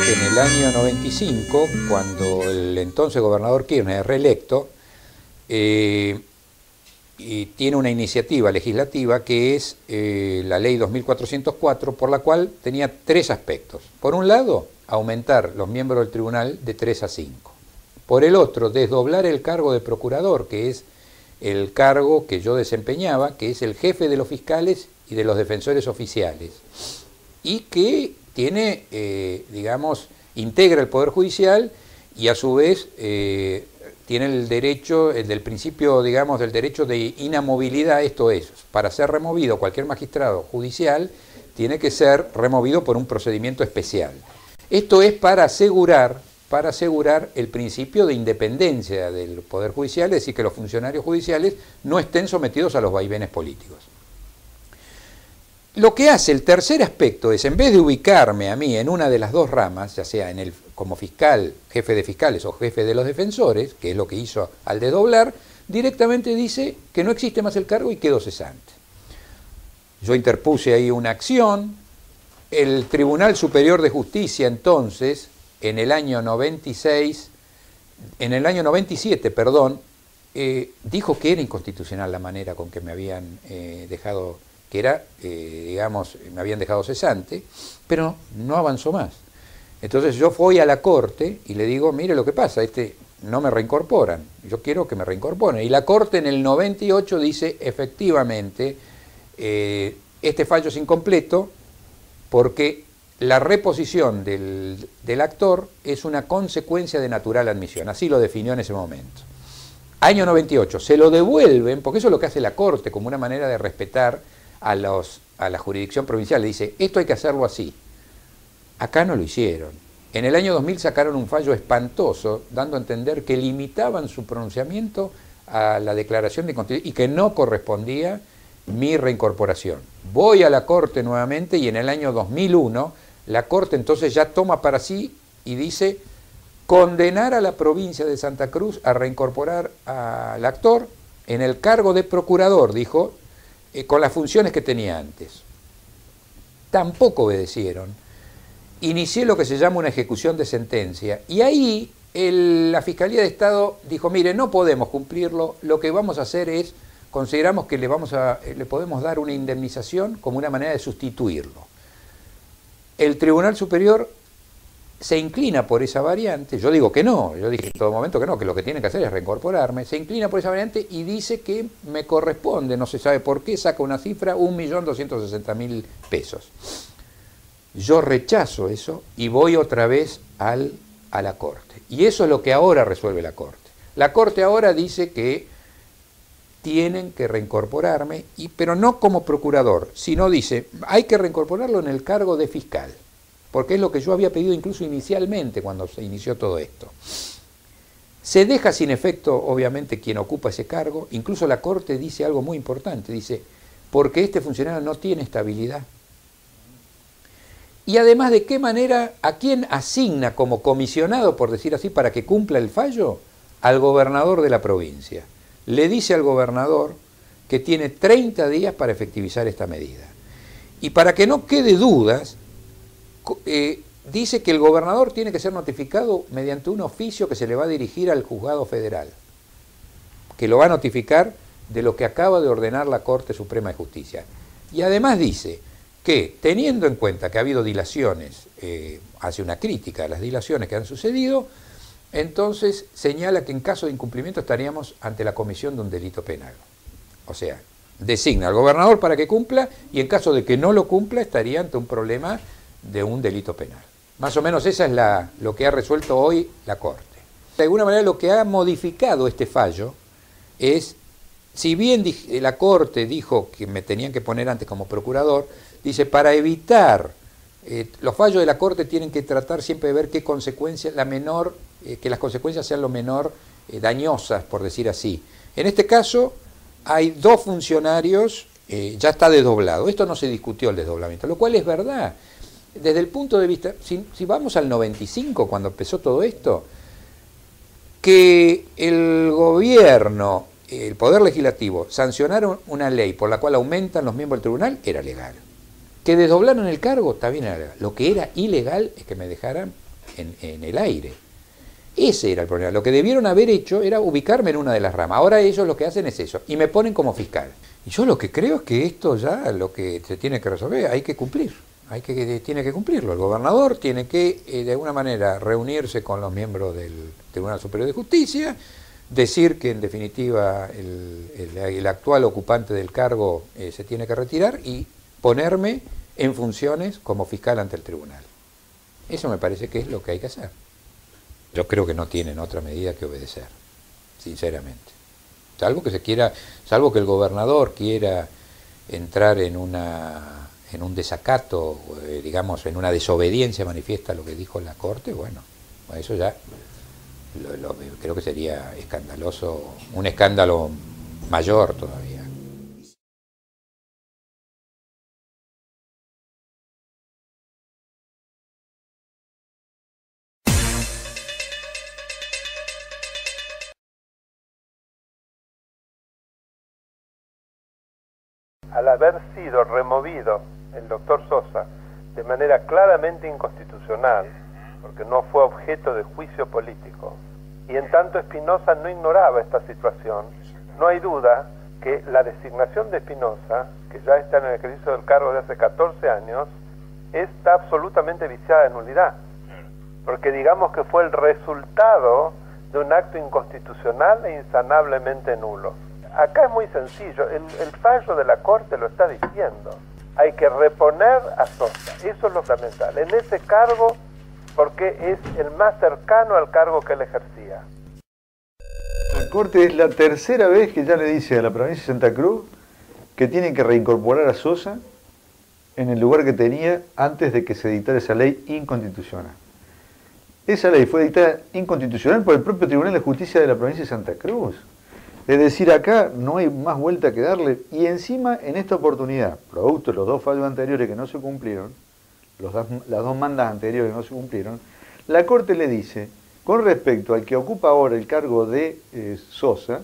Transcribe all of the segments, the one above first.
en el año 95, cuando el entonces gobernador Kirchner es reelecto, y tiene una iniciativa legislativa que es la ley 2404, por la cual tenía tres aspectos. Por un lado, aumentar los miembros del tribunal de 3 a 5. Por el otro, desdoblar el cargo de procurador, que es el cargo que yo desempeñaba, que es el jefe de los fiscales y de los defensores oficiales, y que tiene, digamos, integra el Poder Judicial y a su vez tiene el derecho, del principio, digamos, del derecho de inamovilidad. Esto es, para ser removido cualquier magistrado judicial tiene que ser removido por un procedimiento especial. Esto es para asegurar el principio de independencia del Poder Judicial, es decir, que los funcionarios judiciales no estén sometidos a los vaivenes políticos. Lo que hace el tercer aspecto es, en vez de ubicarme a mí en una de las dos ramas, ya sea como fiscal, jefe de fiscales o jefe de los defensores, que es lo que hizo al desdoblar, directamente dice que no existe más el cargo y quedó cesante. Yo interpuse ahí una acción. El Tribunal Superior de Justicia, entonces, en el año 97, dijo que era inconstitucional la manera con que me habían dejado, que era, digamos, me habían dejado cesante, pero no avanzó más. Entonces yo fui a la Corte y le digo, mire lo que pasa, no me reincorporan, yo quiero que me reincorporen. Y la Corte en el 98 dice, efectivamente, este fallo es incompleto porque la reposición del actor es una consecuencia de natural admisión, así lo definió en ese momento. Año 98, se lo devuelven, porque eso es lo que hace la Corte como una manera de respetar a la jurisdicción provincial, le dice, esto hay que hacerlo así. Acá no lo hicieron. En el año 2000 sacaron un fallo espantoso, dando a entender que limitaban su pronunciamiento a la declaración de inconstitucionalidad y que no correspondía mi reincorporación. Voy a la Corte nuevamente y en el año 2001 la Corte entonces ya toma para sí y dice condenar a la provincia de Santa Cruz a reincorporar al actor en el cargo de procurador, dijo, con las funciones que tenía antes. Tampoco obedecieron. Inicié lo que se llama una ejecución de sentencia y ahí la Fiscalía de Estado dijo, mire, no podemos cumplirlo, lo que vamos a hacer es, consideramos que le podemos dar una indemnización como una manera de sustituirlo. El Tribunal Superior se inclina por esa variante, yo digo que no, yo dije en todo momento que no, que lo que tiene que hacer es reincorporarme, se inclina por esa variante y dice que me corresponde, no se sabe por qué, saca una cifra, 1.260.000 pesos. Yo rechazo eso y voy otra vez a la Corte. Y eso es lo que ahora resuelve la Corte. La Corte ahora dice que tienen que reincorporarme, pero no como procurador, sino dice, hay que reincorporarlo en el cargo de fiscal, porque es lo que yo había pedido incluso inicialmente cuando se inició todo esto. Se deja sin efecto, obviamente, quien ocupa ese cargo, incluso la Corte dice algo muy importante, dice, porque este funcionario no tiene estabilidad. Y además, ¿de qué manera, a quién asigna como comisionado, por decir así, para que cumpla el fallo? Al gobernador de la provincia. Le dice al gobernador que tiene 30 días para efectivizar esta medida. Y para que no quede dudas, dice que el gobernador tiene que ser notificado mediante un oficio que se le va a dirigir al juzgado federal, que lo va a notificar de lo que acaba de ordenar la Corte Suprema de Justicia. Y además dice que, teniendo en cuenta que ha habido dilaciones, hace una crítica a las dilaciones que han sucedido, entonces señala que en caso de incumplimiento estaríamos ante la comisión de un delito penal. O sea, designa al gobernador para que cumpla y en caso de que no lo cumpla estaría ante un problema de un delito penal. Más o menos esa es lo que ha resuelto hoy la Corte. De alguna manera lo que ha modificado este fallo es, si bien la Corte dijo que me tenían que poner antes como procurador, dice para evitar, los fallos de la Corte tienen que tratar siempre de ver qué consecuencias, que las consecuencias sean lo menor dañosas, por decir así. En este caso hay 2 funcionarios, ya está desdoblado. Esto no se discutió el desdoblamiento, lo cual es verdad. Desde el punto de vista, si vamos al 95, cuando empezó todo esto, que el gobierno, el Poder Legislativo, sancionaron una ley por la cual aumentan los miembros del tribunal, era legal. Que desdoblaron el cargo, también era legal. Lo que era ilegal es que me dejaran en el aire. Ese era el problema. Lo que debieron haber hecho era ubicarme en una de las ramas. Ahora ellos lo que hacen es eso, y me ponen como fiscal. Y yo lo que creo es que esto ya, lo que se tiene que resolver, hay que cumplir. Tiene que cumplirlo. El gobernador tiene que, de alguna manera, reunirse con los miembros del Tribunal Superior de Justicia, decir que en definitiva el actual ocupante del cargo se tiene que retirar y ponerme en funciones como fiscal ante el tribunal. Eso me parece que es lo que hay que hacer. Yo creo que no tienen otra medida que obedecer, sinceramente. Salvo que el gobernador quiera entrar en un desacato, digamos, en una desobediencia manifiesta a lo que dijo la Corte, bueno, eso ya creo que sería escandaloso, un escándalo mayor todavía. Al haber sido removido el doctor Sosa de manera claramente inconstitucional, porque no fue objeto de juicio político, y en tanto Espinosa no ignoraba esta situación, no hay duda que la designación de Espinosa, que ya está en el ejercicio del cargo de hace 14 años, está absolutamente viciada de nulidad, porque digamos que fue el resultado de un acto inconstitucional e insanablemente nulo. Acá es muy sencillo, el fallo de la Corte lo está diciendo. Hay que reponer a Sosa, eso es lo fundamental, en ese cargo, porque es el más cercano al cargo que él ejercía. La Corte es la tercera vez que ya le dice a la provincia de Santa Cruz que tienen que reincorporar a Sosa en el lugar que tenía antes de que se dictara esa ley inconstitucional. Esa ley fue dictada inconstitucional por el propio Tribunal de Justicia de la provincia de Santa Cruz. Es decir, acá no hay más vuelta que darle, y encima en esta oportunidad, producto de los dos fallos anteriores que no se cumplieron, las dos mandas anteriores que no se cumplieron, la Corte le dice, con respecto al que ocupa ahora el cargo de Sosa,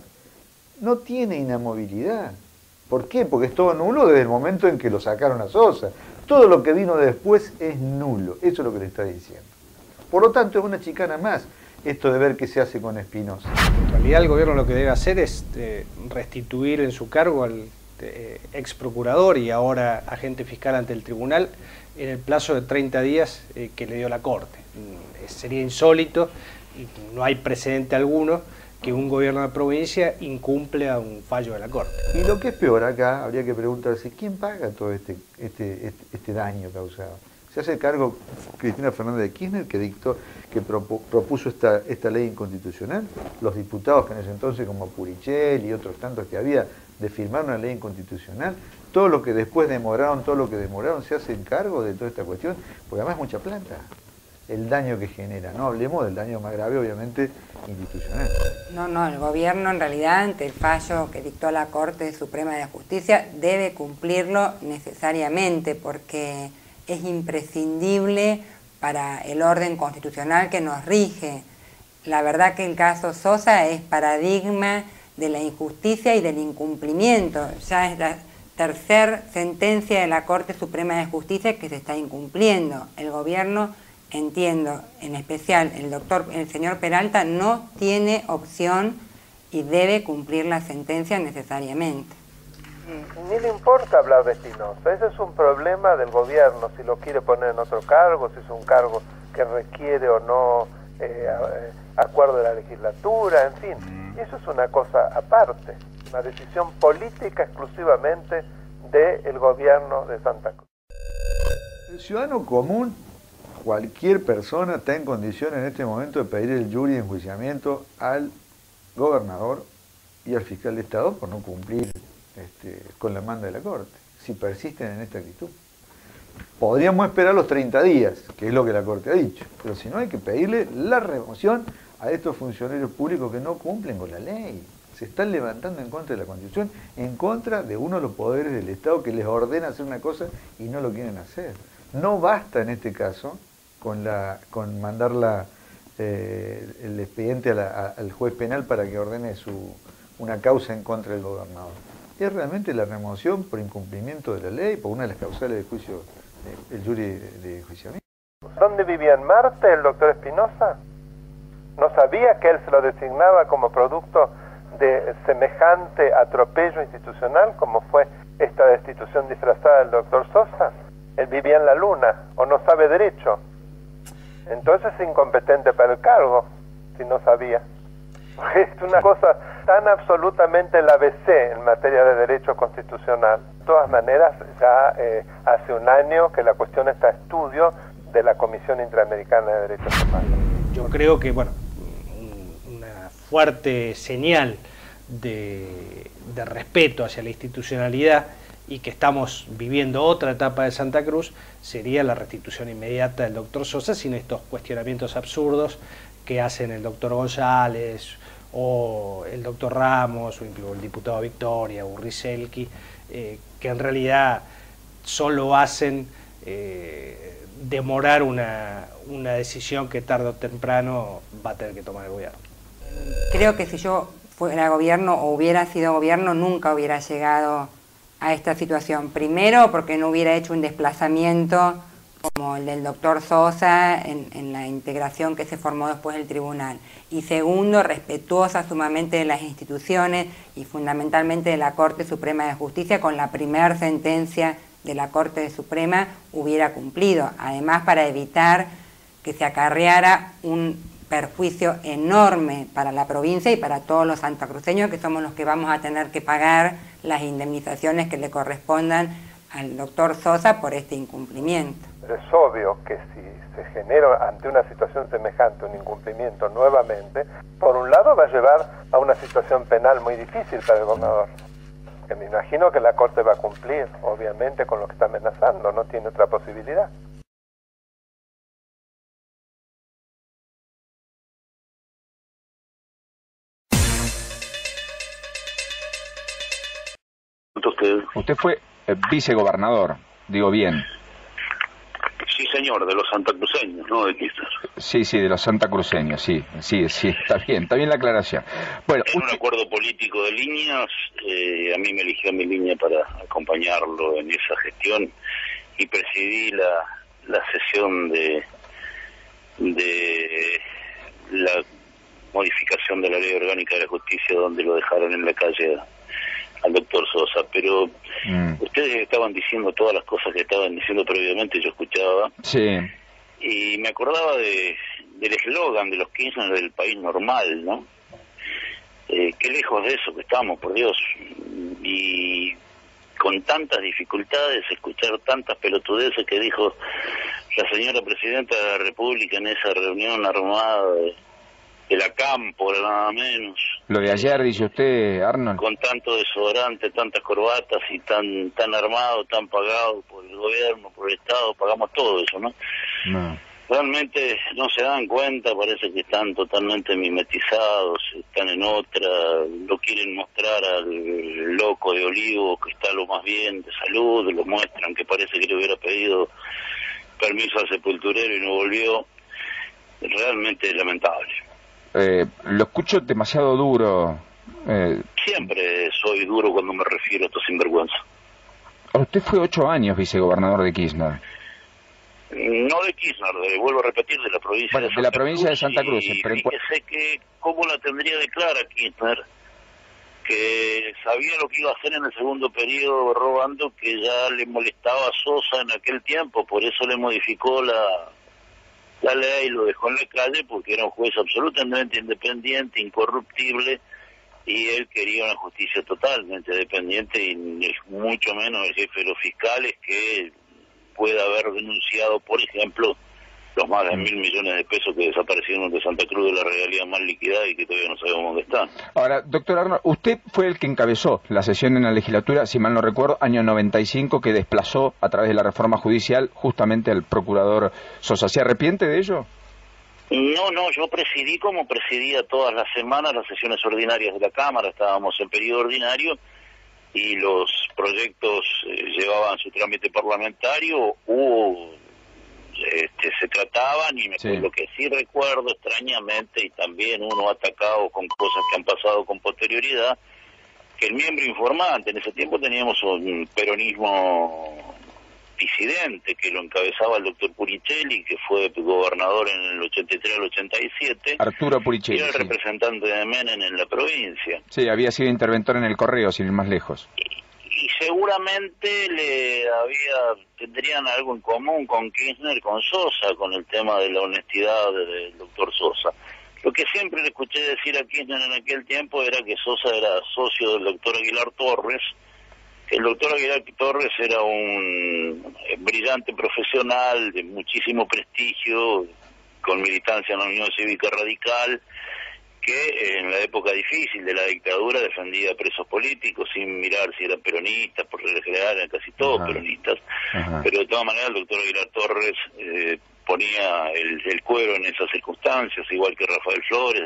no tiene inamovilidad. ¿Por qué? Porque es todo nulo desde el momento en que lo sacaron a Sosa. Todo lo que vino después es nulo, eso es lo que le está diciendo. Por lo tanto, es una chicana más esto de ver qué se hace con Espinosa. En realidad el gobierno lo que debe hacer es restituir en su cargo al ex procurador y ahora agente fiscal ante el tribunal en el plazo de 30 días que le dio la Corte. Sería insólito y no hay precedente alguno que un gobierno de provincia incumple a un fallo de la Corte. Y lo que es peor acá, habría que preguntarse, ¿quién paga todo este daño causado? Se hace cargo Cristina Fernández de Kirchner, que propuso esta ley inconstitucional, los diputados que en ese entonces, como Purichel y otros tantos que había, de firmar una ley inconstitucional, todo lo que después demoraron, se hacen cargo de toda esta cuestión, porque además es mucha plata, el daño que genera. No hablemos del daño más grave, obviamente, institucional. No, el gobierno en realidad, ante el fallo que dictó la Corte Suprema de Justicia, debe cumplirlo necesariamente, porque es imprescindible para el orden constitucional que nos rige. La verdad que el caso Sosa es paradigma de la injusticia y del incumplimiento. Ya es la tercera sentencia de la Corte Suprema de Justicia que se está incumpliendo. El gobierno, entiendo, en especial el señor Peralta, no tiene opción y debe cumplir la sentencia necesariamente. Y ni le importa hablar de Espinosa, ese es un problema del gobierno, si lo quiere poner en otro cargo, si es un cargo que requiere o no acuerdo de la legislatura, en fin, eso es una cosa aparte, una decisión política exclusivamente del gobierno de Santa Cruz. El ciudadano común, cualquier persona, está en condiciones en este momento de pedir el jury de enjuiciamiento al gobernador y al fiscal de Estado por no cumplir con la manda de la Corte, si persisten en esta actitud. Podríamos esperar los 30 días, que es lo que la Corte ha dicho, pero si no hay que pedirle la remoción a estos funcionarios públicos que no cumplen con la ley. Se están levantando en contra de la Constitución, en contra de uno de los poderes del Estado que les ordena hacer una cosa y no lo quieren hacer. No basta en este caso con mandar el expediente al juez penal para que ordene una causa en contra del gobernador. Es realmente la remoción por incumplimiento de la ley, por una de las causales de juicio, el jury de enjuiciamiento. ¿Dónde vivía? ¿En Marte el doctor Espinosa? ¿No sabía que él se lo designaba como producto de semejante atropello institucional como fue esta destitución disfrazada del doctor Sosa? Él vivía en la luna, o no sabe derecho. Entonces es incompetente para el cargo, si no sabía. Es una cosa tan absolutamente el ABC en materia de derecho constitucional. De todas maneras, ya hace un año que la cuestión está a estudio de la Comisión Interamericana de Derechos Humanos. Yo creo que, bueno, una fuerte señal de respeto hacia la institucionalidad y que estamos viviendo otra etapa de Santa Cruz sería la restitución inmediata del doctor Sosa sin estos cuestionamientos absurdos que hacen el doctor González o el doctor Ramos o el diputado Victoria o Riselki, que en realidad solo hacen demorar una decisión que tarde o temprano va a tener que tomar el gobierno. Creo que si yo fuera gobierno o hubiera sido gobierno nunca hubiera llegado a esta situación. Primero porque no hubiera hecho un desplazamiento como el del doctor Sosa en la integración que se formó después del tribunal. Y segundo, respetuosa sumamente de las instituciones y fundamentalmente de la Corte Suprema de Justicia, con la primera sentencia de la Corte Suprema hubiera cumplido. Además, para evitar que se acarreara un perjuicio enorme para la provincia y para todos los santacruceños, que somos los que vamos a tener que pagar las indemnizaciones que le correspondan al doctor Sosa por este incumplimiento. Pero es obvio que si se genera ante una situación semejante un incumplimiento nuevamente, por un lado va a llevar a una situación penal muy difícil para el gobernador, que me imagino que la Corte va a cumplir, obviamente, con lo que está amenazando, no tiene otra posibilidad. Usted fue vicegobernador, digo bien. Sí, señor, de los santacruceños, no de Kirchner. Sí, de los santacruceños, sí, está bien la aclaración. Bueno, en un acuerdo político de líneas, a mí me eligió mi línea para acompañarlo en esa gestión y presidí la sesión de la modificación de la Ley Orgánica de la Justicia, donde lo dejaron en la calle al doctor Sosa, pero ustedes estaban diciendo todas las cosas que estaban diciendo previamente, yo escuchaba, sí, y me acordaba del eslogan de los Kirchner del país normal, ¿no? Qué lejos de eso que estamos, por Dios, y con tantas dificultades, escuchar tantas pelotudeces que dijo la señora Presidenta de la República en esa reunión armada de la Cámpora, nada menos. Lo de ayer, dice usted, Arnold. Con tanto desodorante, tantas corbatas y tan armado, tan pagado por el gobierno, por el Estado, pagamos todo eso, ¿no? No. Realmente no se dan cuenta, parece que están totalmente mimetizados, están en otra, lo quieren mostrar al loco de Olivo que está lo más bien de salud, lo muestran que parece que le hubiera pedido permiso al sepulturero y no volvió. Realmente lamentable. Lo escucho demasiado duro. Siempre soy duro cuando me refiero a estos sinvergüenza. Usted fue 8 años vicegobernador de Kirchner. No de Kirchner, vuelvo a repetir, de la provincia de Santa Cruz. De la provincia de Santa Cruz. Y fíjese que cómo la tendría de clara Kirchner, que sabía lo que iba a hacer en el segundo periodo robando, que ya le molestaba a Sosa en aquel tiempo, por eso le modificó la ley, lo dejó en la calle porque era un juez absolutamente independiente, incorruptible, y él quería una justicia totalmente dependiente y mucho menos el jefe de los fiscales que pueda haber denunciado, por ejemplo, los más de 1.000 millones de pesos que desaparecieron de Santa Cruz de la regalía mal liquidada y que todavía no sabemos dónde están. Ahora, doctor Arnold, usted fue el que encabezó la sesión en la legislatura, si mal no recuerdo, año 95, que desplazó a través de la reforma judicial justamente al procurador Sosa. ¿Se arrepiente de ello? No, yo presidí como presidía todas las semanas las sesiones ordinarias de la Cámara, estábamos en periodo ordinario y los proyectos llevaban su trámite parlamentario se trataban y lo que sí recuerdo extrañamente, y también uno atacado con cosas que han pasado con posterioridad, que el miembro informante, en ese tiempo teníamos un peronismo presidente, que lo encabezaba el doctor Puricelli, que fue gobernador en el 83 al 87. Arturo Puricelli. Era el representante de Menem en la provincia. Sí, había sido interventor en el Correo, sin ir más lejos. Y seguramente tendrían algo en común con Kirchner, con Sosa, con el tema de la honestidad del doctor Sosa. Lo que siempre le escuché decir a Kirchner en aquel tiempo era que Sosa era socio del doctor Aguilar Torres. El doctor Aguilar Torres era un brillante profesional de muchísimo prestigio, con militancia en la Unión Cívica Radical, que en la época difícil de la dictadura defendía presos políticos sin mirar si eran peronistas, por regla general eran casi todos peronistas, pero de todas maneras el doctor Aguilar Torres ponía el cuero en esas circunstancias, igual que Rafael Flores,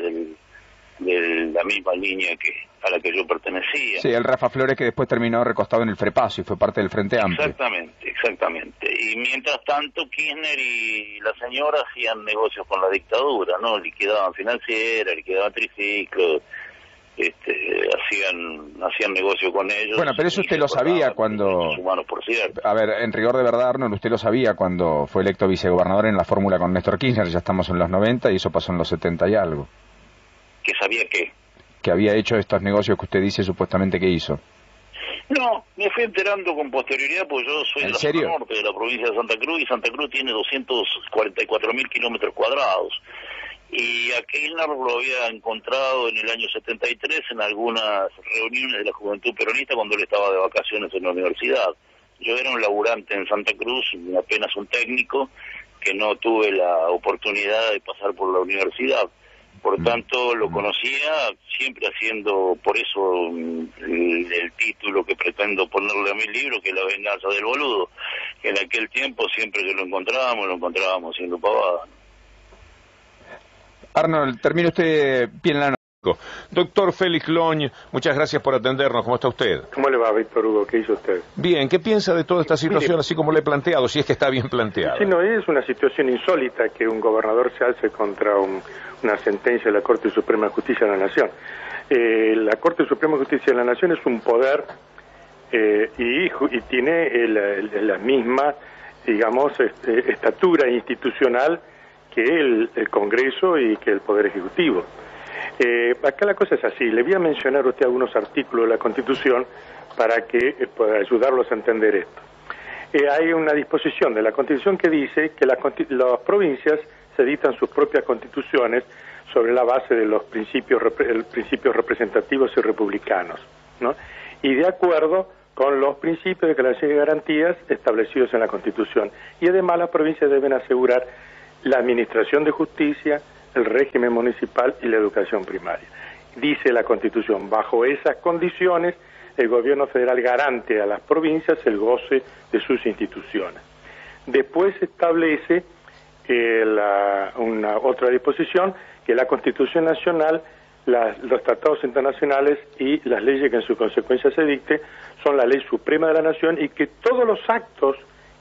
de la misma línea a la que yo pertenecía. Sí, el Rafa Flores, que después terminó recostado en el Frepaso y fue parte del Frente Amplio. Exactamente. Y mientras tanto Kirchner y la señora hacían negocios con la dictadura, ¿no? Liquidaban financieras, liquidaban triciclos, hacían negocio con ellos. Bueno, pero eso usted lo sabía cuando... Humanos, por cierto. A ver, en rigor de verdad, Arnold, usted lo sabía cuando fue electo vicegobernador en la fórmula con Néstor Kirchner, ya estamos en los 90 y eso pasó en los 70 y algo. ¿Que sabía qué? Que había hecho estos negocios que usted dice supuestamente que hizo. No, me fui enterando con posterioridad, porque yo soy de la zona norte de la provincia de Santa Cruz, y Santa Cruz tiene 244.000 kilómetros cuadrados. Y a Kirchner lo había encontrado en el año 73 en algunas reuniones de la Juventud Peronista cuando él estaba de vacaciones en la universidad. Yo era un laburante en Santa Cruz, apenas un técnico, que no tuve la oportunidad de pasar por la universidad. Por tanto, lo conocía, siempre haciendo, por eso el título que pretendo ponerle a mi libro, que es La venganza del boludo. En aquel tiempo, siempre que lo encontrábamos haciendo pavada. Arnold, termine usted bien la noche. Doctor Félix Loñ, muchas gracias por atendernos. ¿Cómo está usted? ¿Cómo le va, Víctor Hugo? ¿Qué hizo usted? Bien, ¿qué piensa de toda esta situación, así como le he planteado, si es que está bien planteada? Sí, no, es una situación insólita que un gobernador se alce contra una sentencia de la Corte Suprema de Justicia de la Nación. La Corte Suprema de Justicia de la Nación es un poder y tiene la misma, digamos, estatura institucional que el Congreso y que el Poder Ejecutivo. Acá la cosa es así, le voy a mencionar a usted algunos artículos de la Constitución para ayudarlos a entender esto. Hay una disposición de la Constitución que dice que las provincias se dictan sus propias constituciones sobre la base de los principios representativos y republicanos, ¿no? Y de acuerdo con los principios de declaración y garantías establecidos en la Constitución. Y además las provincias deben asegurar la administración de justicia, el régimen municipal y la educación primaria. Dice la Constitución, bajo esas condiciones, el gobierno federal garante a las provincias el goce de sus instituciones. Después establece una otra disposición, que la Constitución Nacional, los tratados internacionales y las leyes que en su consecuencia se dicte son la ley suprema de la nación y que todos los actos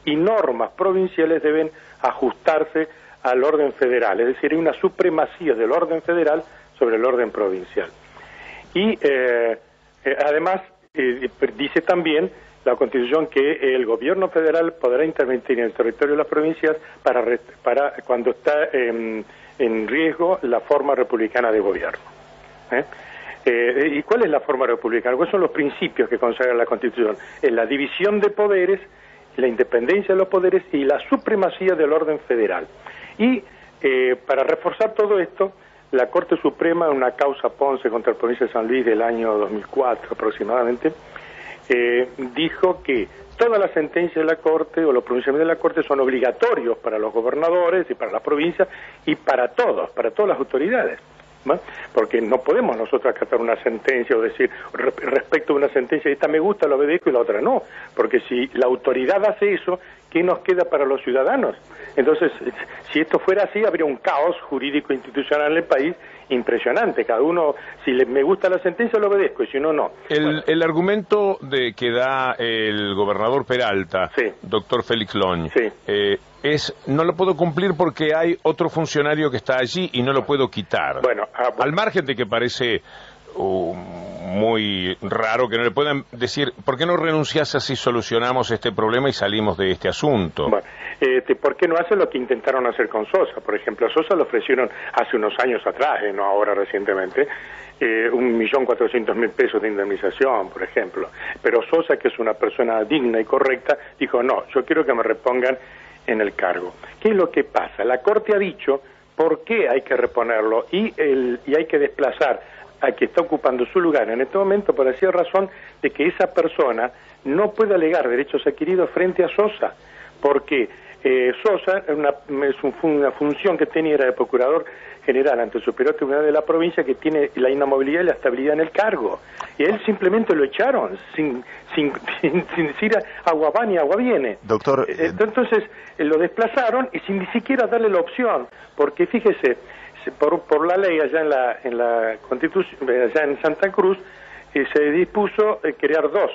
y normas provinciales deben ajustarse al orden federal, es decir, hay una supremacía del orden federal sobre el orden provincial. Y además dice también la Constitución que el gobierno federal podrá intervenir en el territorio de las provincias para cuando está en riesgo la forma republicana de gobierno. ¿Y cuál es la forma republicana? ¿Cuáles son los principios que consagra la Constitución? Es la división de poderes, la independencia de los poderes y la supremacía del orden federal. Y para reforzar todo esto, la Corte Suprema, en una causa Ponce contra la provincia de San Luis del año 2004 aproximadamente, dijo que todas las sentencias de la Corte o los pronunciamientos de la Corte son obligatorios para los gobernadores y para las provincias y para todas las autoridades, ¿no? Porque no podemos nosotros acatar una sentencia o decir respecto a una sentencia, esta me gusta, la obedezco y la otra no, porque si la autoridad hace eso, ¿qué nos queda para los ciudadanos? Entonces, si esto fuera así, habría un caos jurídico institucional en el país impresionante. Cada uno, si me gusta la sentencia, lo obedezco, y si no, no. El argumento que da el gobernador Peralta, sí, doctor Félix Loñ, sí, no lo puedo cumplir porque hay otro funcionario que está allí y no lo puedo quitar. Bueno, al margen de que parece muy raro que no le puedan decir, ¿por qué no renunciás así solucionamos este problema y salimos de este asunto? Bueno, ¿por qué no hace lo que intentaron hacer con Sosa? Por ejemplo, a Sosa le ofrecieron hace unos años atrás, no ahora recientemente, 1.400.000 pesos de indemnización, por ejemplo. Pero Sosa, que es una persona digna y correcta, dijo, no, yo quiero que me repongan en el cargo. ¿Qué es lo que pasa? La Corte ha dicho por qué hay que reponerlo y hay que desplazar a que está ocupando su lugar en este momento por la razón de que esa persona no puede alegar derechos adquiridos frente a Sosa, porque Sosa es una función que tenía, era de Procurador General ante el Superior Tribunal de la provincia, que tiene la inamovilidad y la estabilidad en el cargo, y a él simplemente lo echaron sin decir agua va ni agua viene. Doctor, entonces lo desplazaron y sin ni siquiera darle la opción, porque fíjese, por la ley allá en la Constitución, allá en Santa Cruz, se dispuso crear dos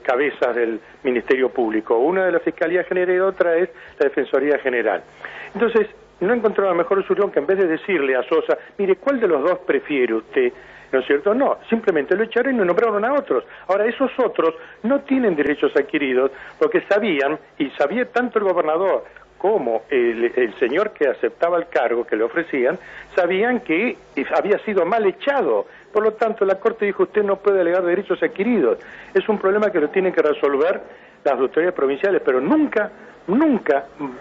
cabezas del Ministerio Público, una de la Fiscalía General y otra es la Defensoría General. Entonces, no encontró la mejor solución que en vez de decirle a Sosa, mire, ¿cuál de los dos prefiere usted? ¿No es cierto? No, simplemente lo echaron y lo nombraron a otros. Ahora, esos otros no tienen derechos adquiridos porque sabían, y sabía tanto el gobernador como el señor que aceptaba el cargo que le ofrecían, sabían que había sido mal echado. Por lo tanto, la Corte dijo, usted no puede alegar derechos adquiridos. Es un problema que lo tienen que resolver las autoridades provinciales, pero nunca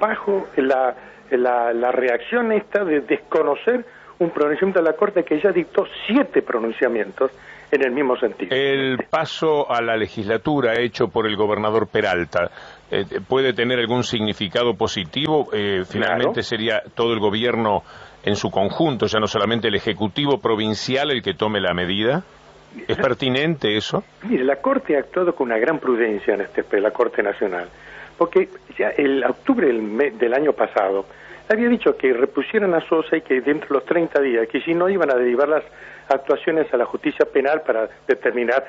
bajo la reacción esta de desconocer un pronunciamiento de la Corte que ya dictó 7 pronunciamientos en el mismo sentido. El paso a la legislatura hecho por el gobernador Peralta, ¿puede tener algún significado positivo? Finalmente claro. Sería todo el gobierno en su conjunto, ya no solamente el Ejecutivo Provincial el que tome la medida. ¿Es pertinente eso? Mire, la Corte ha actuado con una gran prudencia en la Corte Nacional, porque ya el octubre del año pasado había dicho que repusieran a Sosa y que dentro de los 30 días, que si no iban a derivar las actuaciones a la justicia penal para determinar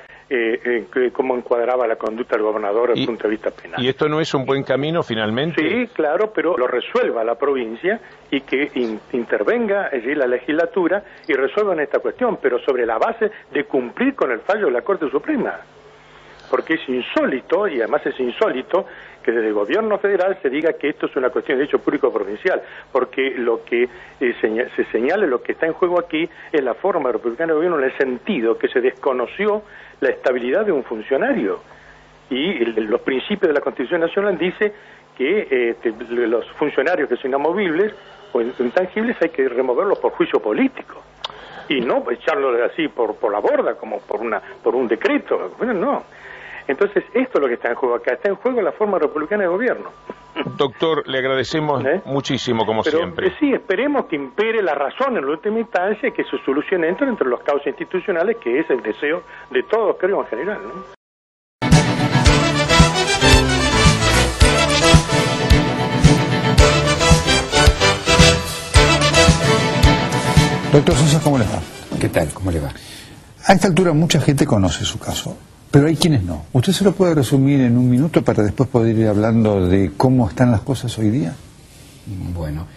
cómo encuadraba la conducta del gobernador desde el punto de vista penal. ¿Y esto no es un buen camino finalmente? Sí, claro, pero lo resuelva la provincia y que intervenga allí la legislatura y resuelvan esta cuestión, pero sobre la base de cumplir con el fallo de la Corte Suprema. Porque es insólito, y además es insólito, que desde el gobierno federal se diga que esto es una cuestión de derecho público provincial, porque lo que se señala, lo que está en juego aquí es la forma republicana de gobierno en el sentido que se desconoció la estabilidad de un funcionario. Y los principios de la Constitución Nacional dice que los funcionarios que son inamovibles o intangibles hay que removerlos por juicio político y no echarlos así por la borda como por un decreto. Bueno, no. Entonces, esto es lo que está en juego acá. Está en juego la forma republicana de gobierno. Doctor, le agradecemos muchísimo, como siempre. Sí, esperemos que impere la razón en la última instancia y que se solucione entre los causas institucionales, que es el deseo de todos, creo, en general, ¿no? Doctor Sosa, ¿cómo le va? ¿Qué tal? ¿Cómo le va? A esta altura mucha gente conoce su caso, pero hay quienes no. ¿Usted se lo puede resumir en un minuto para después poder ir hablando de cómo están las cosas hoy día? Bueno,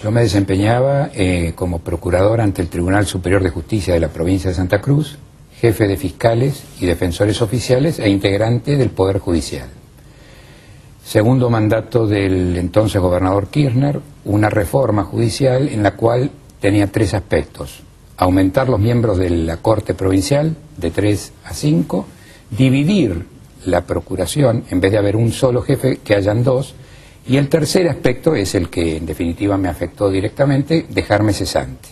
yo me desempeñaba como procurador ante el Tribunal Superior de Justicia de la provincia de Santa Cruz, jefe de fiscales y defensores oficiales e integrante del Poder Judicial. Segundo mandato del entonces gobernador Kirchner, una reforma judicial en la cual tenía 3 aspectos: aumentar los miembros de la Corte Provincial de 3 a 5, dividir la procuración, en vez de haber un solo jefe, que hayan 2, y el tercer aspecto es el que en definitiva me afectó directamente, dejarme cesante.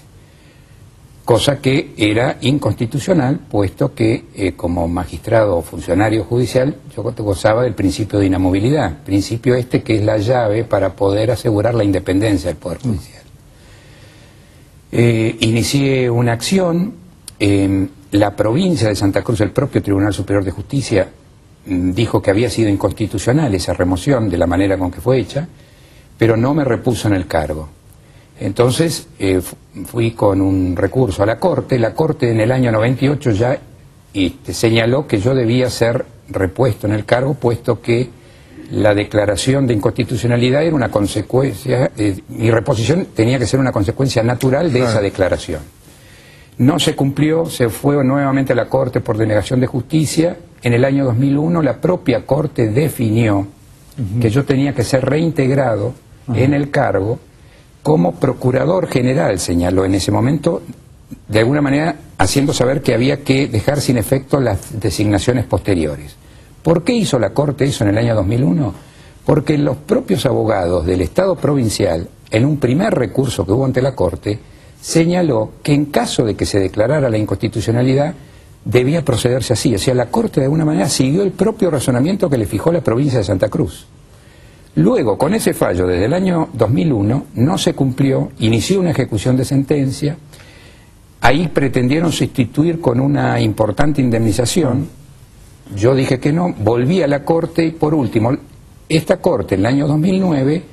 Cosa que era inconstitucional, puesto que como magistrado o funcionario judicial yo gozaba del principio de inamovilidad, principio este que es la llave para poder asegurar la independencia del Poder Judicial. Inicié una acción, la provincia de Santa Cruz, el propio Tribunal Superior de Justicia dijo que había sido inconstitucional esa remoción de la manera con que fue hecha, pero no me repuso en el cargo. Entonces fui con un recurso a la Corte en el año 98 ya señaló que yo debía ser repuesto en el cargo, puesto que la declaración de inconstitucionalidad era una consecuencia, mi reposición tenía que ser una consecuencia natural de esa declaración. No se cumplió, se fue nuevamente a la Corte por denegación de justicia. En el año 2001 la propia Corte definió que yo tenía que ser reintegrado en el cargo como procurador general, señaló en ese momento, de alguna manera haciendo saber que había que dejar sin efecto las designaciones posteriores. ¿Por qué hizo la Corte eso en el año 2001? Porque los propios abogados del Estado provincial, en un primer recurso que hubo ante la Corte, señaló que en caso de que se declarara la inconstitucionalidad, debía procederse así. O sea, la Corte de alguna manera siguió el propio razonamiento que le fijó la provincia de Santa Cruz. Luego, con ese fallo, desde el año 2001, no se cumplió, inició una ejecución de sentencia, ahí pretendieron sustituir con una importante indemnización, yo dije que no, volví a la Corte y por último, esta Corte en el año 2009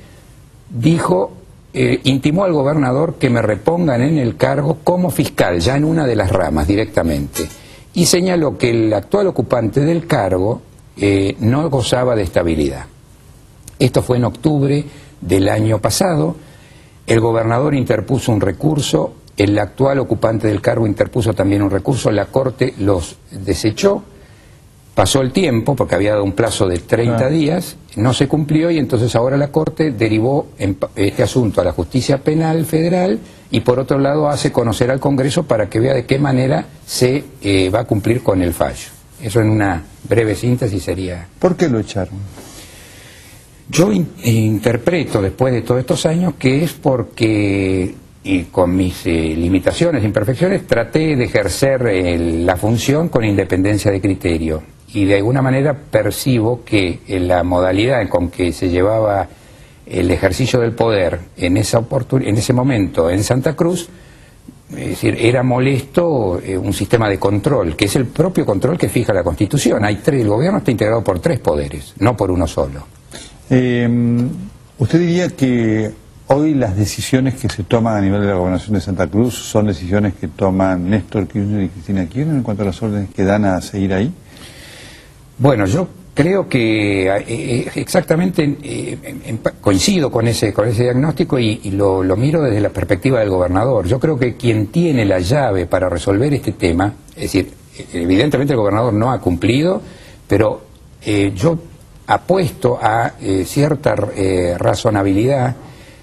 dijo, intimó al gobernador que me repongan en el cargo como fiscal, ya en una de las ramas directamente, y señaló que el actual ocupante del cargo no gozaba de estabilidad. Esto fue en octubre del año pasado, el gobernador interpuso un recurso, el actual ocupante del cargo interpuso también un recurso, la Corte los desechó, pasó el tiempo, porque había dado un plazo de 30 días, no se cumplió y entonces ahora la Corte derivó este asunto a la Justicia Penal Federal y por otro lado hace conocer al Congreso para que vea de qué manera se va a cumplir con el fallo. Eso en una breve síntesis sería... ¿Por qué lo echaron? Yo interpreto, después de todos estos años, que es porque, y con mis limitaciones e imperfecciones, traté de ejercer la función con independencia de criterio. Y de alguna manera percibo que la modalidad con que se llevaba el ejercicio del poder en ese momento en Santa Cruz, es decir, era molesto un sistema de control, que es el propio control que fija la Constitución. El gobierno está integrado por 3 poderes, no por uno solo. ¿Usted diría que hoy las decisiones que se toman a nivel de la Gobernación de Santa Cruz son decisiones que toman Néstor Kirchner y Cristina Kirchner en cuanto a las órdenes que dan a seguir ahí? Bueno, yo creo que exactamente coincido con ese diagnóstico y lo miro desde la perspectiva del gobernador. Yo creo que quien tiene la llave para resolver este tema, es decir, evidentemente el gobernador no ha cumplido, pero yo apuesto a cierta razonabilidad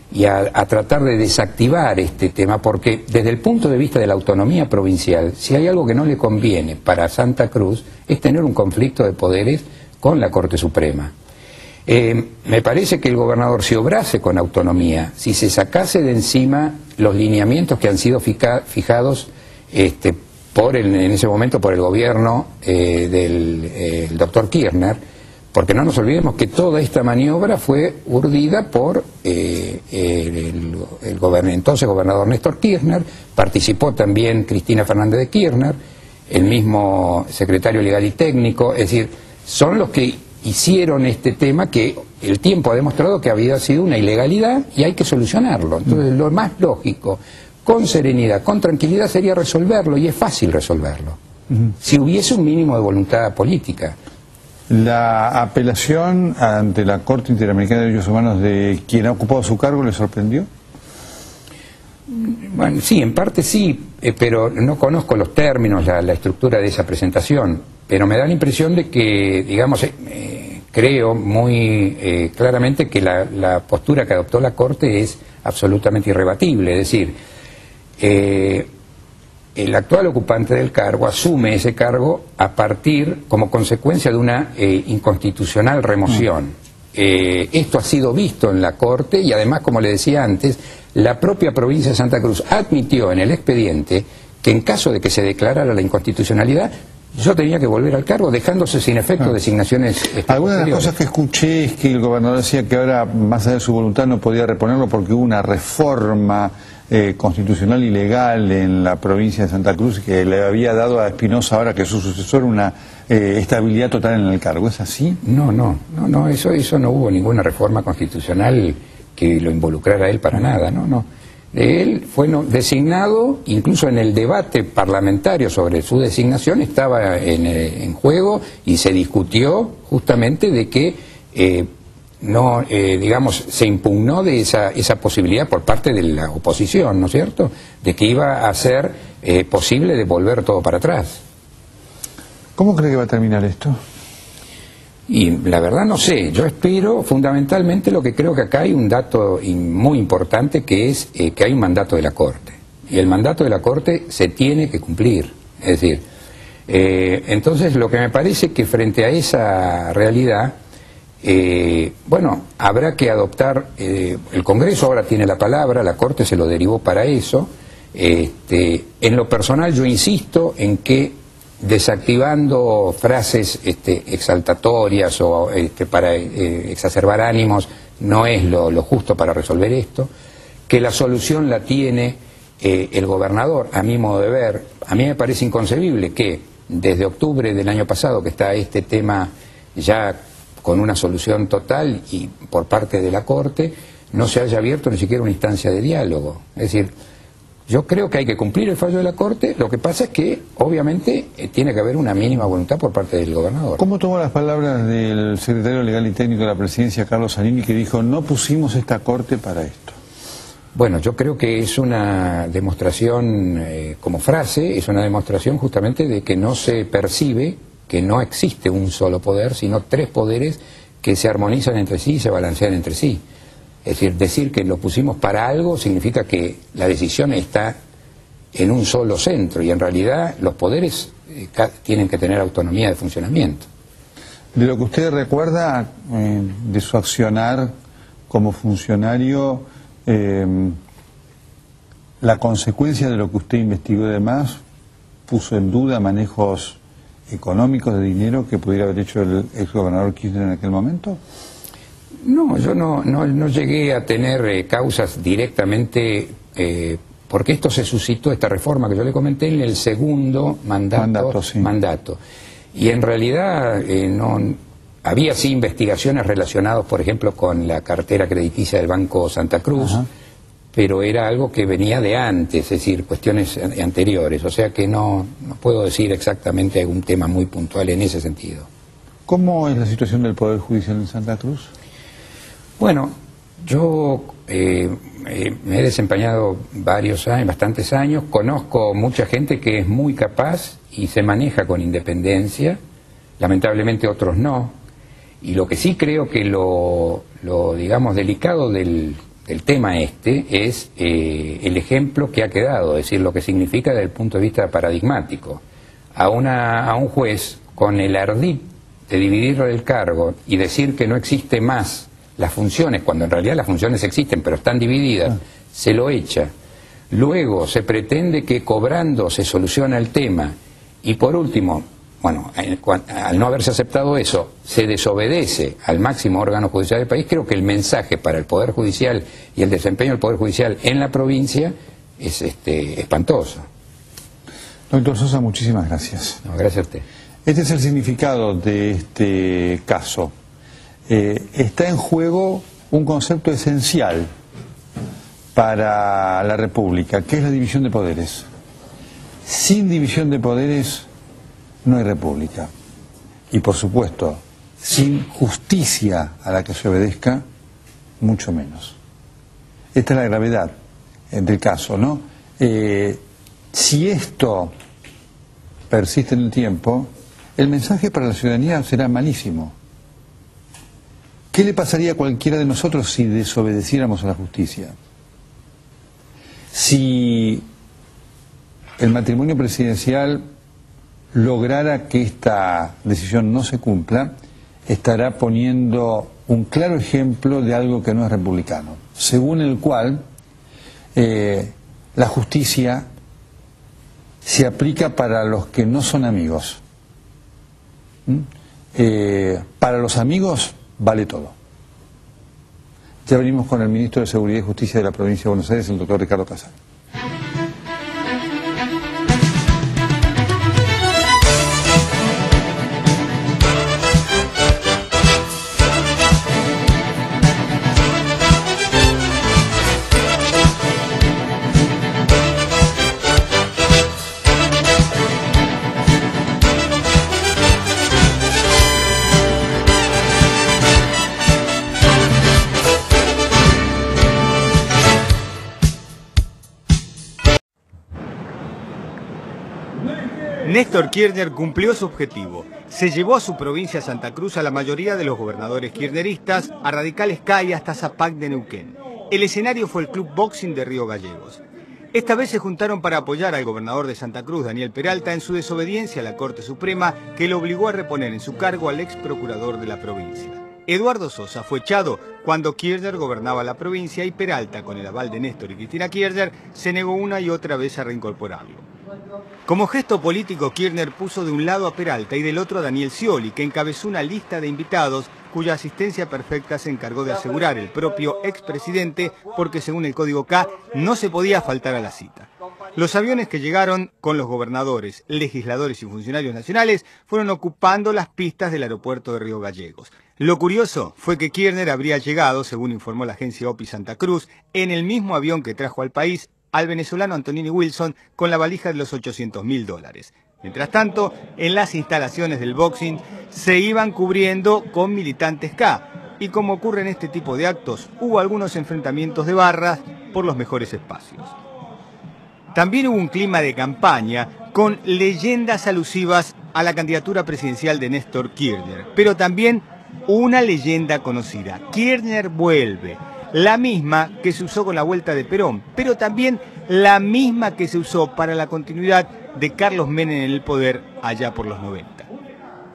y a tratar de desactivar este tema, porque desde el punto de vista de la autonomía provincial, si hay algo que no le conviene para Santa Cruz, es tener un conflicto de poderes con la Corte Suprema. Me parece que el gobernador, si obrase con autonomía, si se sacase de encima los lineamientos que han sido fijados en ese momento por el gobierno del doctor Kirchner, porque no nos olvidemos que toda esta maniobra fue urdida por entonces gobernador Néstor Kirchner, participó también Cristina Fernández de Kirchner, el mismo secretario legal y técnico, es decir, son los que hicieron este tema que el tiempo ha demostrado que había sido una ilegalidad y hay que solucionarlo. Entonces lo más lógico, con serenidad, con tranquilidad, sería resolverlo, y es fácil resolverlo, si hubiese un mínimo de voluntad política. ¿La apelación ante la Corte Interamericana de Derechos Humanos de quien ha ocupado su cargo le sorprendió? Bueno, sí, en parte sí, pero no conozco los términos, la estructura de esa presentación, pero me da la impresión de que, digamos, creo muy claramente que la postura que adoptó la Corte es absolutamente irrebatible, es decir, el actual ocupante del cargo asume ese cargo como consecuencia de una inconstitucional remoción. Esto ha sido visto en la Corte y además, como le decía antes, la propia provincia de Santa Cruz admitió en el expediente que en caso de que se declarara la inconstitucionalidad, yo tenía que volver al cargo, dejándose sin efecto designaciones Algunas de las cosas que escuché es que el gobernador decía que ahora, más allá de su voluntad, no podía reponerlo porque hubo una reforma constitucional y legal en la provincia de Santa Cruz que le había dado a Espinosa, ahora que es su sucesor, una estabilidad total en el cargo. ¿Es así? No, eso no hubo ninguna reforma constitucional que lo involucrara a él para nada, no. Él fue designado, incluso en el debate parlamentario sobre su designación estaba en juego y se discutió justamente de que digamos, se impugnó de esa posibilidad por parte de la oposición, ¿no es cierto?, de que iba a ser posible de volver todo para atrás. ¿Cómo cree que va a terminar esto? Y la verdad no sé, yo espero fundamentalmente lo que creo que acá hay un dato muy importante, que es que hay un mandato de la Corte. Y el mandato de la Corte se tiene que cumplir. Es decir, entonces lo que me parece que frente a esa realidad, bueno, habrá que adoptar, el Congreso ahora tiene la palabra, la Corte se lo derivó para eso. En lo personal yo insisto en que desactivando frases exaltatorias o para exacerbar ánimos no es lo justo para resolver esto, que la solución la tiene el gobernador. A mi modo de ver, a mí me parece inconcebible que desde octubre del año pasado, que está este tema ya con una solución total y por parte de la Corte, no se haya abierto ni siquiera una instancia de diálogo. Es decir, yo creo que hay que cumplir el fallo de la Corte, lo que pasa es que obviamente tiene que haber una mínima voluntad por parte del gobernador. ¿Cómo tomó las palabras del secretario legal y técnico de la presidencia, Carlos Zanini, que dijo no pusimos esta Corte para esto? Bueno, yo creo que es una demostración, como frase, es una demostración justamente de que no se percibe que no existe un solo poder, sino tres poderes que se armonizan entre sí y se balancean entre sí. Es decir que lo pusimos para algo significa que la decisión está en un solo centro y en realidad los poderes tienen que tener autonomía de funcionamiento. De lo que usted recuerda de su accionar como funcionario, la consecuencia de lo que usted investigó y demás puso en duda manejos económicos de dinero que pudiera haber hecho el exgobernador Kirchner en aquel momento. No, yo no llegué a tener causas directamente, porque esto se suscitó, esta reforma que yo le comenté, en el segundo mandato. Y en realidad había sí investigaciones relacionadas, por ejemplo, con la cartera crediticia del Banco Santa Cruz, pero era algo que venía de antes, es decir, cuestiones anteriores, o sea que no puedo decir exactamente algún tema muy puntual en ese sentido. ¿Cómo es la situación del Poder Judicial en Santa Cruz? Bueno, yo me he desempeñado bastantes años, conozco mucha gente que es muy capaz y se maneja con independencia, lamentablemente otros no, y lo que sí creo que lo digamos, delicado del tema es el ejemplo que ha quedado, es decir, lo que significa desde el punto de vista paradigmático. A un juez con el ardid de dividirlo del cargo y decir que no existe más las funciones, cuando en realidad las funciones existen pero están divididas, se lo echa. Luego se pretende que cobrando se soluciona el tema y por último, bueno, al no haberse aceptado eso, se desobedece al máximo órgano judicial del país. Creo que el mensaje para el Poder Judicial y el desempeño del Poder Judicial en la provincia es espantoso. Doctor Sosa, muchísimas gracias. No, gracias a usted. Este es el significado de este caso. Está en juego un concepto esencial para la República, que es la división de poderes. Sin división de poderes no hay República. Y por supuesto, sin justicia a la que se obedezca, mucho menos. Esta es la gravedad del caso, ¿no? Si esto persiste en el tiempo, el mensaje para la ciudadanía será malísimo. ¿Qué le pasaría a cualquiera de nosotros si desobedeciéramos a la justicia? Si el matrimonio presidencial lograra que esta decisión no se cumpla, estará poniendo un claro ejemplo de algo que no es republicano, según el cual la justicia se aplica para los que no son amigos. Para los amigos vale todo. Ya venimos con el ministro de Seguridad y Justicia de la provincia de Buenos Aires, el doctor Ricardo Casal. Néstor Kirchner cumplió su objetivo. Se llevó a su provincia Santa Cruz a la mayoría de los gobernadores kirchneristas, a Radicales K y hasta Zapac de Neuquén. El escenario fue el Club Boxing de Río Gallegos. Esta vez se juntaron para apoyar al gobernador de Santa Cruz, Daniel Peralta, en su desobediencia a la Corte Suprema, que lo obligó a reponer en su cargo al ex procurador de la provincia. Eduardo Sosa fue echado cuando Kirchner gobernaba la provincia y Peralta, con el aval de Néstor y Cristina Kirchner, se negó una y otra vez a reincorporarlo. Como gesto político, Kirchner puso de un lado a Peralta y del otro a Daniel Scioli, que encabezó una lista de invitados cuya asistencia perfecta se encargó de asegurar el propio expresidente, porque según el Código K no se podía faltar a la cita. Los aviones que llegaron con los gobernadores, legisladores y funcionarios nacionales fueron ocupando las pistas del aeropuerto de Río Gallegos. Lo curioso fue que Kirchner habría llegado, según informó la agencia OPI Santa Cruz, en el mismo avión que trajo al país al venezolano Antonini Wilson con la valija de los $800.000. Mientras tanto, en las instalaciones del boxing se iban cubriendo con militantes K, y como ocurre en este tipo de actos, hubo algunos enfrentamientos de barras por los mejores espacios. También hubo un clima de campaña con leyendas alusivas a la candidatura presidencial de Néstor Kirchner, pero también una leyenda conocida: Kirchner vuelve. La misma que se usó con la vuelta de Perón, pero también la misma que se usó para la continuidad de Carlos Menem en el poder allá por los 90.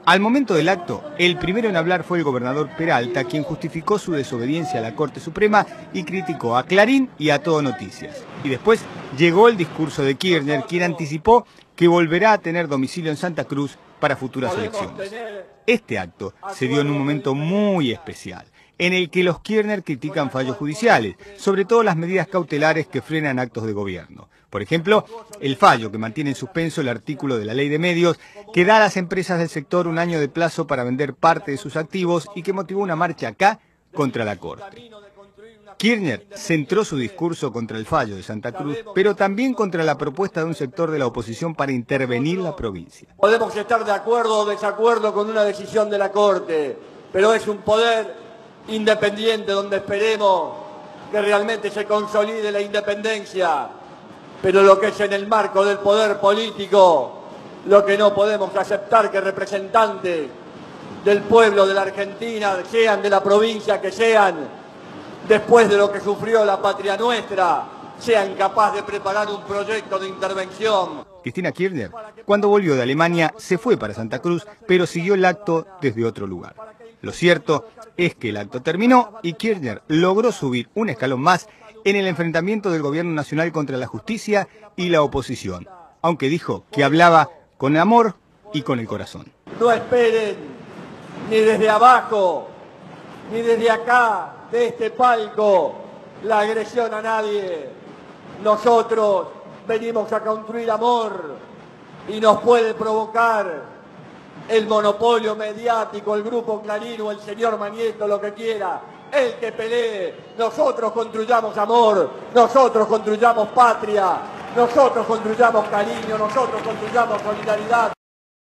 Al momento del acto, el primero en hablar fue el gobernador Peralta, quien justificó su desobediencia a la Corte Suprema y criticó a Clarín y a Todo Noticias. Y después llegó el discurso de Kirchner, quien anticipó que volverá a tener domicilio en Santa Cruz para futuras elecciones. Este acto se dio en un momento muy especial, en el que los Kirchner critican fallos judiciales, sobre todo las medidas cautelares que frenan actos de gobierno. Por ejemplo, el fallo que mantiene en suspenso el artículo de la Ley de Medios, que da a las empresas del sector un año de plazo para vender parte de sus activos y que motivó una marcha acá contra la Corte. Kirchner centró su discurso contra el fallo de Santa Cruz, pero también contra la propuesta de un sector de la oposición para intervenir la provincia. Podemos estar de acuerdo o desacuerdo con una decisión de la Corte, pero es un poder independiente donde esperemos que realmente se consolide la independencia, pero lo que es en el marco del poder político, lo que no podemos aceptar que representantes del pueblo de la Argentina, sean de la provincia que sean, después de lo que sufrió la patria nuestra, sean capaces de preparar un proyecto de intervención. Cristina Kirchner, cuando volvió de Alemania, se fue para Santa Cruz, pero siguió el acto desde otro lugar. Lo cierto es que el acto terminó y Kirchner logró subir un escalón más en el enfrentamiento del gobierno nacional contra la justicia y la oposición, aunque dijo que hablaba con amor y con el corazón. No esperen ni desde abajo, ni desde acá, de este palco, la agresión a nadie. Nosotros venimos a construir amor y nos puede provocar el monopolio mediático, el grupo Clarín o el señor Manieto, lo que quiera, el que pelee. Nosotros construyamos amor, nosotros construyamos patria, nosotros construyamos cariño, nosotros construyamos solidaridad.